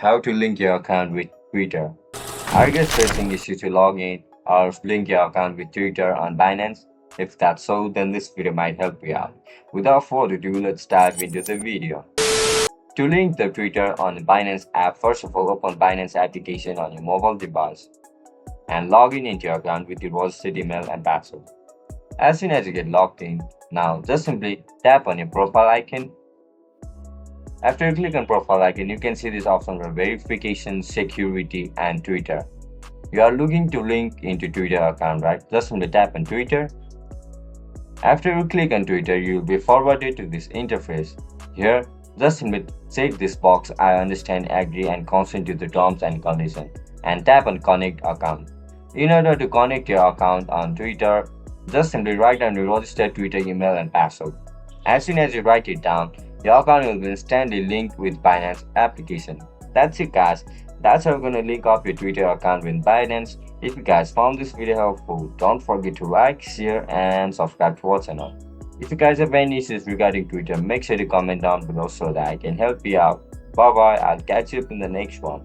How to link your account with Twitter. Are you facing issue to log in or link your account with Twitter on Binance? If that's so, then this video might help you out. Without further ado, let's dive into the video. To link the Twitter on the Binance app, first of all, open Binance application on your mobile device and log in into your account with your registered email and password. As soon as you get logged in, now just simply tap on your profile icon. After you click on profile icon, you can see this option for verification, security, and Twitter. You are looking to link into Twitter account, right? Just simply tap on Twitter. After you click on Twitter, you will be forwarded to this interface. Here, just simply check this box, I understand, agree, and consent to the terms and conditions, and tap on connect account. In order to connect your account on Twitter, just simply write down your registered Twitter email and password. As soon as you write it down, your account will be instantly linked with Binance application. That's it guys. That's how you're going to link up your Twitter account with Binance. If you guys found this video helpful, don't forget to like, share, and subscribe to our channel. If you guys have any issues regarding Twitter, make sure to comment down below so that I can help you out. Bye bye, I'll catch you up in the next one.